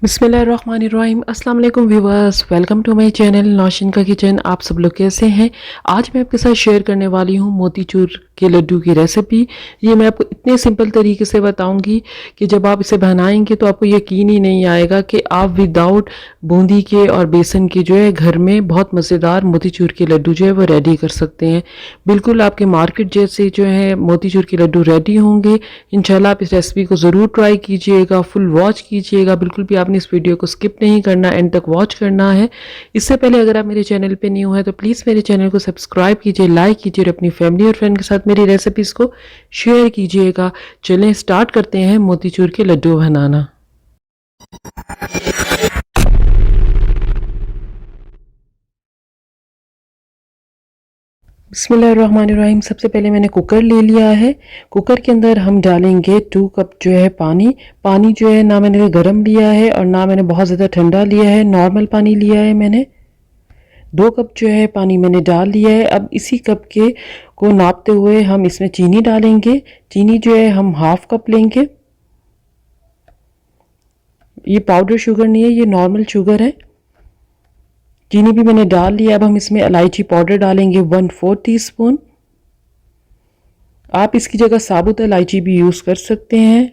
बिस्मिल्लाहिर्रहमानिर्रहीम। अस्सलाम वालेकुम viewers, welcome to my channel Nausheen का किचन। आप सब लोग कैसे हैं? आज मैं आपके साथ शेयर करने वाली हूँ मोतीचूर के लड्डू की रेसिपी। ये मैं आपको इतने सिंपल तरीके से बताऊंगी कि जब आप इसे बनाएंगे तो आपको यकीन ही नहीं आएगा कि आप विदाउट बूंदी के और बेसन के जो है घर में बहुत मज़ेदार मोतीचूर के लड्डू जो है वो रेडी कर सकते हैं। बिल्कुल आपके मार्केट जैसे जो है मोतीचूर के लड्डू रेडी होंगे। इंशाल्लाह आप इस रेसिपी को ज़रूर ट्राई कीजिएगा, फुल वॉच कीजिएगा। बिल्कुल भी आपने इस वीडियो को स्किप नहीं करना, एंड तक वॉच करना है। इससे पहले अगर आप मेरे चैनल पे न्यू है तो प्लीज़ मेरे चैनल को सब्सक्राइब कीजिए, लाइक कीजिए और अपनी फैमिली और फ्रेंड के साथ मेरी रेसिपीज़ को शेयर कीजिएगा। चलें स्टार्ट करते हैं मोतीचूर के लड्डू बनाना। बिस्मिल्लाहिर्रहमानिर्रहीम। सबसे पहले मैंने कुकर ले लिया है। कुकर के अंदर हम डालेंगे 2 कप जो है पानी। पानी जो है ना मैंने गर्म लिया है और ना मैंने बहुत ज़्यादा ठंडा लिया है, नॉर्मल पानी लिया है मैंने। 2 कप जो है पानी मैंने डाल लिया है। अब इसी कप के को नापते हुए हम इसमें चीनी डालेंगे। चीनी जो है हम हाफ कप लेंगे। ये पाउडर शुगर नहीं है, ये नॉर्मल शुगर है। चीनी भी मैंने डाल लिया। अब हम इसमें इलायची पाउडर डालेंगे 1/4 टीस्पून। आप इसकी जगह साबुत इलायची भी यूज़ कर सकते हैं।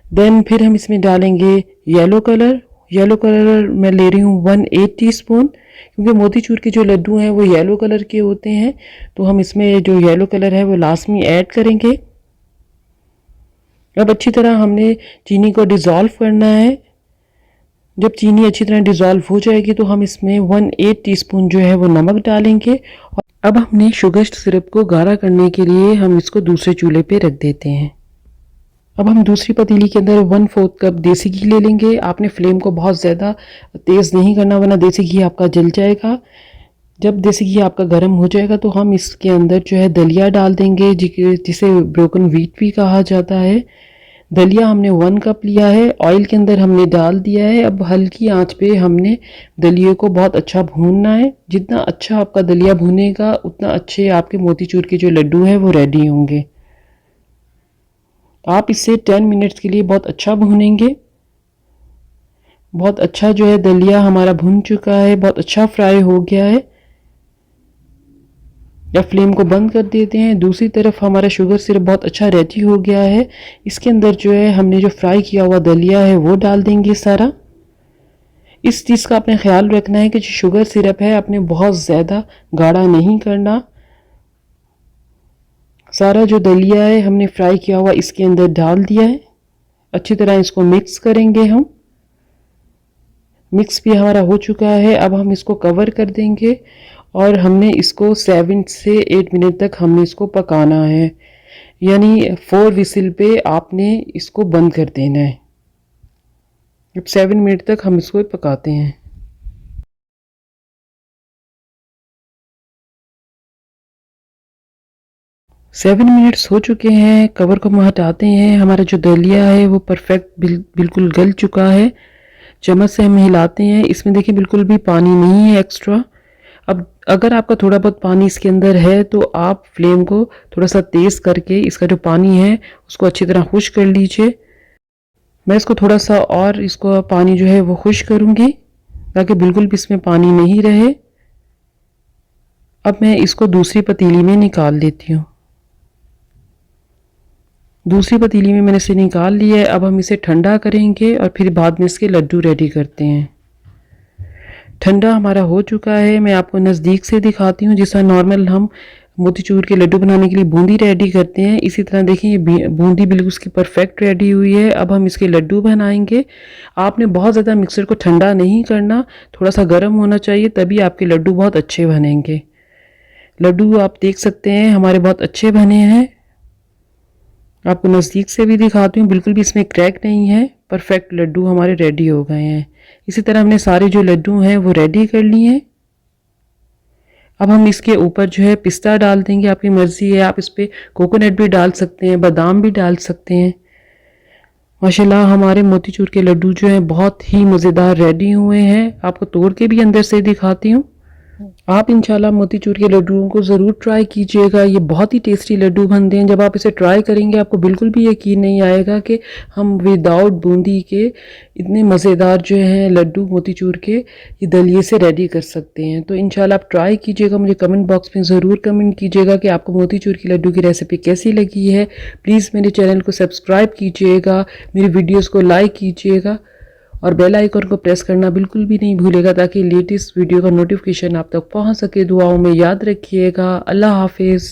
देन फिर हम इसमें डालेंगे येलो कलर। येलो कलर मैं ले रही हूँ 1/8 टीस्पून, क्योंकि मोतीचूर के जो लड्डू हैं वो येलो कलर के होते हैं, तो हम इसमें जो येलो कलर है वो लास्ट में ऐड करेंगे। अब अच्छी तरह हमने चीनी को डिज़ोल्व करना है। जब चीनी अच्छी तरह डिज़ोल्व हो जाएगी तो हम इसमें 1/8 टीस्पून जो है वो नमक डालेंगे। अब हमने शुगर सिरप को गाढ़ा करने के लिए हम इसको दूसरे चूल्हे पे रख देते हैं। अब हम दूसरी पतीली के अंदर 1/4 कप देसी घी ले लेंगे। आपने फ्लेम को बहुत ज़्यादा तेज़ नहीं करना, वरना देसी घी आपका जल जाएगा। जब देसी घी आपका गर्म हो जाएगा तो हम इसके अंदर जो है दलिया डाल देंगे, जिसे ब्रोकन व्हीट भी कहा जाता है। दलिया हमने 1 कप लिया है, ऑयल के अंदर हमने डाल दिया है। अब हल्की आंच पे हमने दलिये को बहुत अच्छा भूनना है। जितना अच्छा आपका दलिया भुनेगा उतना अच्छे आपके मोतीचूर के जो लड्डू हैं वो रेडी होंगे। आप इसे 10 मिनट्स के लिए बहुत अच्छा भूनेंगे। बहुत अच्छा जो है दलिया हमारा भुन चुका है, बहुत अच्छा फ्राई हो गया है। या फ्लेम को बंद कर देते हैं। दूसरी तरफ हमारा शुगर सिरप बहुत अच्छा रेडी हो गया है। इसके अंदर जो है हमने जो फ्राई किया हुआ दलिया है वो डाल देंगे सारा। इस चीज़ का आपने ख्याल रखना है कि जो शुगर सिरप है आपने बहुत ज़्यादा गाढ़ा नहीं करना। सारा जो दलिया है हमने फ्राई किया हुआ इसके अंदर डाल दिया है। अच्छी तरह इसको मिक्स करेंगे हम। मिक्स भी हमारा हो चुका है। अब हम इसको कवर कर देंगे और हमने इसको 7 से 8 मिनट तक हमने इसको पकाना है, यानी 4 विसिल पे आपने इसको बंद कर देना है। अब 7 मिनट तक हम इसको पकाते हैं। 7 मिनट्स हो चुके हैं। कवर को हम हटाते हैं। हमारा जो दलिया है वो परफेक्ट बिल्कुल गल चुका है। चम्मच से हम हिलाते हैं। इसमें देखिए बिल्कुल भी पानी नहीं है एक्स्ट्रा। अब अगर आपका थोड़ा बहुत पानी इसके अंदर है तो आप फ्लेम को थोड़ा सा तेज़ करके इसका जो पानी है उसको अच्छी तरह खुश्क कर लीजिए। मैं इसको थोड़ा सा और इसको पानी जो है वो खुश्क करूँगी ताकि बिल्कुल भी इसमें पानी नहीं रहे। अब मैं इसको दूसरी पतीली में निकाल लेती हूँ। दूसरी पतीली में मैंने इसे निकाल लिया है। अब हम इसे ठंडा करेंगे और फिर बाद में इसके लड्डू रेडी करते हैं। ठंडा हमारा हो चुका है। मैं आपको नज़दीक से दिखाती हूँ। जिस तरह नॉर्मल हम मोतीचूर के लड्डू बनाने के लिए बूंदी रेडी करते हैं, इसी तरह देखें ये बूंदी बिल्कुल उसकी परफेक्ट रेडी हुई है। अब हम इसके लड्डू बनाएंगे। आपने बहुत ज़्यादा मिक्सर को ठंडा नहीं करना, थोड़ा सा गर्म होना चाहिए, तभी आपके लड्डू बहुत अच्छे बनेंगे। लड्डू आप देख सकते हैं हमारे बहुत अच्छे बने हैं। आपको नज़दीक से भी दिखाती हूँ, बिल्कुल भी इसमें क्रैक नहीं है। परफेक्ट लड्डू हमारे रेडी हो गए हैं। इसी तरह हमने सारे जो लड्डू हैं वो रेडी कर लिए हैं। अब हम इसके ऊपर जो है पिस्ता डाल देंगे। आपकी मर्ज़ी है, आप इस पर कोकोनट भी डाल सकते हैं, बादाम भी डाल सकते हैं। माशाल्लाह हमारे मोतीचूर के लड्डू जो हैं बहुत ही मज़ेदार रेडी हुए हैं। आपको तोड़ के भी अंदर से दिखाती हूँ। आप इंशाल्लाह मोतीचूर के लड्डुओं को ज़रूर ट्राई कीजिएगा। ये बहुत ही टेस्टी लड्डू बनते हैं। जब आप इसे ट्राई करेंगे आपको बिल्कुल भी यकीन नहीं आएगा कि हम विदाउट बूंदी के इतने मज़ेदार जो हैं लड्डू मोतीचूर के ये दलिए से रेडी कर सकते हैं। तो इंशाल्लाह आप ट्राई कीजिएगा। मुझे कमेंट बॉक्स में ज़रूर कमेंट कीजिएगा कि आपको मोतीचूर की लड्डू की रेसिपी कैसी लगी है। प्लीज़ मेरे चैनल को सब्सक्राइब कीजिएगा, मेरी वीडियोज़ को लाइक कीजिएगा और बेल आइकन को प्रेस करना बिल्कुल भी नहीं भूलेगा ताकि लेटेस्ट वीडियो का नोटिफिकेशन आप तक पहुंच सके। दुआओं में याद रखिएगा। अल्लाह हाफिज़।